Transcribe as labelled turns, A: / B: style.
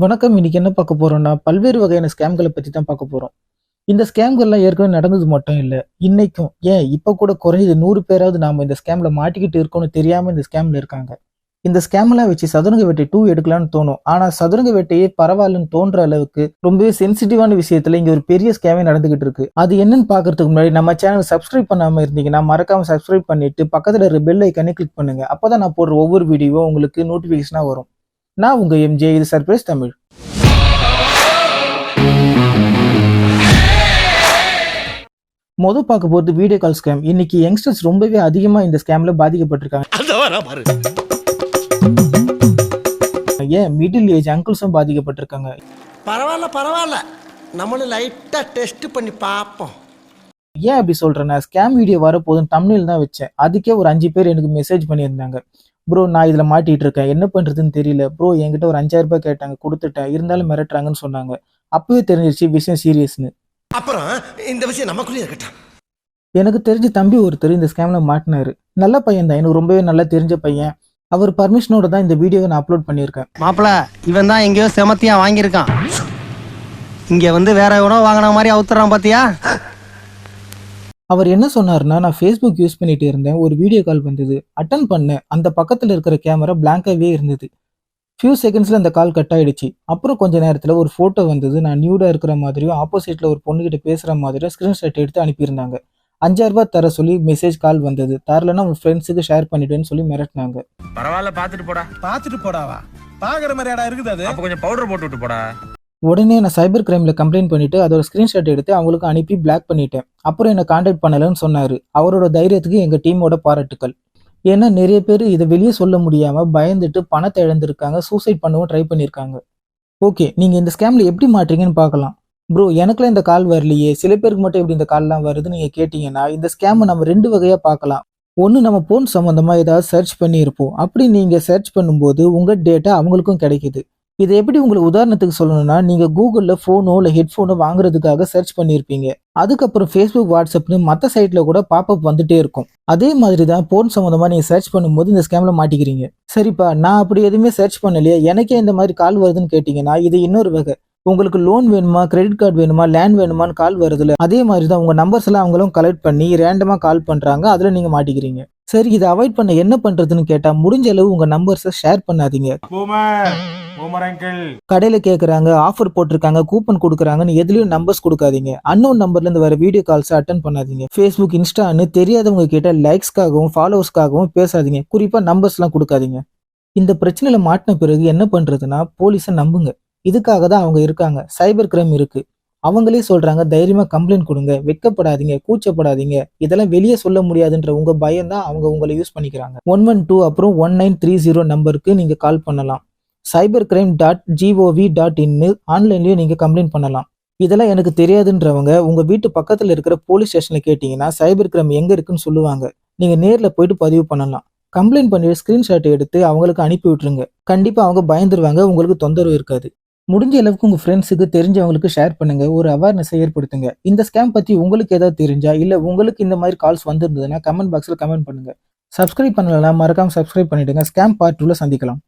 A: வணக்கம். இன்னைக்கு என்ன பார்க்க போறோம்னா, பல்வேறு வகையான ஸ்கேம்கள பத்தி தான் பார்க்க போறோம். இந்த ஸ்கேம்கள்லாம் ஏற்கனவே நடந்தது மட்டும் இல்ல. இன்னைக்கும் ஏன் இப்ப கூட குறைஞ்சது 100 பேராவது நாம இந்த ஸ்கேம்ல மாட்டிக்கிட்டு இருக்கோம்னு தெரியாம இந்த ஸ்கேம்ல இருக்காங்க. இந்த ஸ்கேம்லாம் வச்சு சதுரங்க வேட்டை 2 எடுக்கலாம்னு தோணும். ஆனா சதுரங்க வேட்டையே பரவாயில்லன்னு தோன்ற அளவுக்கு ரொம்பவே சென்சிட்டிவான விஷயத்துல இங்க ஒரு பெரிய ஸ்கேமே நடந்துகிட்டு இருக்கு. அது என்னன்னு பார்க்கறதுக்கு முன்னாடி நம்ம சேனல் சப்ஸ்கிரைப் பண்ணாம இருந்தீங்கன்னா மறக்காம சப்ஸ்கிரைப் பண்ணிட்டு பக்கத்துல இருக்க பெல் ஐகானை கிளிக் பண்ணுங்க. அப்பதான் நான் போடுற ஒவ்வொரு வீடியோவும் உங்களுக்கு நோட்டிபிகேஷனா வரும். நான் உங்க எம்ஜே, இது சர்ப்ரைஸ் தமிழ். பார்க்க போறது வீடியோ கால் ஸ்கேம். இன்னைக்கு யங்ஸ்டர்ஸ் ரொம்பவே அதிகமா இந்த ஸ்கேம்ல பாதிக்கப்பட்டிருக்காங்க. ஏன் மிடில் ஏஜ் அங்கிள்ஸும் பாதிக்கப்பட்டிருக்காங்க.
B: பரவாயில்ல நம்மளும் லைட்டா டெஸ்ட் பண்ணி பார்ப்போம்.
A: ஏன் அப்படி சொல்றேன்னா, ஸ்கேம் வீடியோ வரப்போதும் தம்ப்நெயில் தான் வச்சேன். அதுக்கே ஒரு 5 பேர் எனக்கு மெசேஜ் பண்ணியிருந்தாங்க. ப்ரோ, நான் இதுல மாட்டிட்டு இருக்கேன், என்ன பண்றதுன்னு தெரியல ப்ரோ. என்கிட்ட ஒரு 5000 ரூபாய் கேட்டாங்க, கொடுத்துட்டேன். இருந்தாலும் மிரட்டுறாங்கன்னு சொன்னாங்க. அப்பவே தெரிஞ்சிருச்சு விஷயம் சீரியஸ்னு.
B: அப்புறம் இந்த விஷயம் நமக்குள்ளே இருக்கட்டும்.
A: எனக்கு தெரிஞ்ச தம்பி ஒருத்தர் இந்த ஸ்கேம்ல மாட்டினாரு. நல்ல பையன் தான், எனக்கு ரொம்பவே நல்லா தெரிஞ்ச பையன். அவர் பர்மிஷனோட தான் இந்த வீடியோவை நான் அப்லோட் பண்ணியிருக்கேன்.
C: மாப்பிள, இவன் தான் எங்கேயோ செமத்தியா வாங்கியிருக்கான். இங்க வந்து வேற எவனோ வாங்கின மாதிரி அவுத்துறான் பாத்தியா.
A: அவர் என்ன சொன்னார்னா, நான் ஃபேஸ்புக் யூஸ் பண்ணிட்டு இருந்தேன், ஒரு வீடியோ கால் வந்தது, அட்டன் பண்ணேன். அந்த பக்கத்துல இருக்கிற கேமரா பிளாங்காவே இருந்தது. ஃபியூ செகண்ட்ஸ்ல அந்த கால் கட் ஆயிடுச்சு. அப்புறம் கொஞ்ச நேரத்துல ஒரு போட்டோ வந்தது. நான் நியூடா இருக்கிற மாதிரியும் ஆப்போசிட்ல ஒரு பொண்ணுகிட்ட பேசுற மாதிரியும் ஸ்கிரீன்ஷாட் எடுத்து அனுப்பியிருந்தாங்க. 5000 ரூபாய் தர சொல்லி மெசேஜ் கால் வந்தது. தரலன்னா உன் ஃப்ரெண்ட்ஸுக்கு ஷேர் பண்ணிடுன்னு சொல்லி மிரட்டினாங்க.
D: பரவாயில்ல, பாத்துட்டு போடாவா பாக்குற மாதிரியாடா இருக்குது அது. அப்ப கொஞ்சம் பவுடர் போட்டு விட்டு போடா.
A: உடனே நான் சைபர் கிரைம்ல கம்ப்ளைண்ட் பண்ணிட்டு அதோட ஸ்கிரீன்ஷாட் எடுத்து அவங்களுக்கு அனுப்பி பிளாக் பண்ணிட்டேன். அப்புறம் என்ன கான்டாக்ட் பண்ணலன்னு சொன்னாரு. அவரோட தைரியத்துக்கு எங்க டீமோட பாராட்டுக்கள். ஏன்னா நிறைய பேர் இதை வெளியே சொல்ல முடியாம பயந்துட்டு பணத்தை இழந்திருக்காங்க, சூசைட் பண்ணவும் ட்ரை பண்ணியிருக்காங்க. ஓகே, நீங்க இந்த ஸ்கேம்ல எப்படி மாட்டீங்கன்னு பார்க்கலாம். ப்ரோ, எனக்குலாம் இந்த கால் வரலையே, சில பேருக்கு மட்டும் எப்படி இந்த கால்லாம் வருதுன்னு நீங்க கேட்டீங்கன்னா, இந்த ஸ்கேம் நம்ம 2 வகையா பார்க்கலாம். ஒன்று, நம்ம போன் சம்பந்தமா ஏதாவது சர்ச் பண்ணியிருப்போம். அப்படி நீங்க சர்ச் பண்ணும்போது உங்க டேட்டா அவங்களுக்கும் கிடைக்குது. இதை எப்படி உங்களுக்கு உதாரணத்துக்கு சொல்லணும்னா, நீங்க கூகுள்ல போனோ இல்ல ஹெட்போனோ வாங்குறதுக்காக சர்ச் பண்ணியிருப்பீங்க. அதுக்கப்புறம் ஃபேஸ்புக், வாட்ஸ்அப்னு மற்ற சைட்ல கூட பாப்அப் வந்துட்டே இருக்கும். அதே மாதிரி தான் போன் சம்பந்தமா நீங்க சர்ச் பண்ணும்போது இந்த ஸ்கேம்ல மாட்டிக்கிறீங்க. சரிப்பா, நான் அப்படி எதுவுமே சர்ச் பண்ணலையே, எனக்கே இந்த மாதிரி கால் வருதுன்னு கேட்டீங்கன்னா, இது இன்னொரு வகை. உங்களுக்கு லோன் வேணுமா, கிரெடிட் கார்டு வேணுமா, லேண்ட் வேணுமான்னு கால் வருதுல, அதே மாதிரி தான் உங்க நம்பர்ஸ் எல்லாம் அவங்களும் கலெக்ட் பண்ணி ரேண்டமா கால் பண்றாங்க. அதுல நீங்க மாட்டிக்கிறீங்க. சரி, இதை அவாய்ட் பண்ண என்ன பண்றதுன்னு கேட்டா, முடிஞ்ச அளவு உங்க நம்பர்ஸை ஷேர் பண்ணாதீங்க. கடையில கேக்குறாங்க, ஆஃபர் போட்டிருக்காங்க, கூப்பன் கொடுக்குறாங்கன்னு எதுலயும் நம்பர்ஸ் கொடுக்காதீங்க. அன்னோன் நம்பர்ல இருந்து வர வீடியோ கால்ஸ் அட்டன் பண்ணாதீங்க. ஃபேஸ்புக், இன்ஸ்டான்னு தெரியாதவங்க கிட்ட லைக்ஸ்க்காகவும் ஃபாலோவர்ஸ்க்காகவும் பேசாதீங்க. குறிப்பா நம்பர்ஸ் எல்லாம் கொடுக்காதீங்க. இந்த பிரச்சனையில மாட்டின பிறகு என்ன பண்றதுன்னா, போலீஸை நம்புங்க. இதுக்காக தான் அவங்க இருக்காங்க. சைபர் கிரைம் இருக்கு. அவங்களே சொல்றாங்க, தைரியமா கம்ப்ளைண்ட் கொடுங்க, வெக்கப்படாதீங்க, கூச்சப்படாதீங்க. இதெல்லாம் வெளியே சொல்ல முடியாதுன்ற உங்க பயம் தான் அவங்க உங்களை யூஸ் பண்ணிக்கிறாங்க. 112 அப்புறம் 1930 நம்பருக்கு நீங்க கால் பண்ணலாம். cybercrime.gov.in ஆன்லைன்லயும் நீங்க கம்ப்ளைண்ட் பண்ணலாம். இதெல்லாம் எனக்கு தெரியாதுன்றவங்க உங்க வீட்டு பக்கத்துல இருக்கிற போலீஸ் ஸ்டேஷன்ல கேட்டீங்கன்னா சைபர் கிரைம் எங்க இருக்குன்னு சொல்லுவாங்க. நீங்க நேர்ல போயிட்டு பதிவு பண்ணலாம். கம்ப்ளைண்ட் பண்ணிட்டு ஸ்கிரீன்ஷாட் எடுத்து அவங்களுக்கு அனுப்பி விட்டுருங்க. கண்டிப்பா அவங்க பயந்துருவாங்க, உங்களுக்கு தொந்தரவு இருக்காது. முடிஞ்ச அளவுக்கு உங்க ஃப்ரெண்ட்ஸுக்கு தெரிஞ்சவங்களுக்கு ஷேர் பண்ணுங்க, ஒரு அவேர்னஸை ஏற்படுத்துங்க. இந்த ஸ்கேம் பத்தி உங்களுக்கு ஏதாவது தெரிஞ்சா இல்ல உங்களுக்கு இந்த மாதிரி கால்ஸ் வந்திருந்ததுன்னா கமெண்ட் பாக்ஸ்ல கமெண்ட் பண்ணுங்க. சப்ஸ்கிரைப் பண்ணலாம், மறக்காம சப்ஸ்கிரைப் பண்ணிடுங்க. ஸ்கேம் பார்ட் 2ல சந்திக்கலாம்.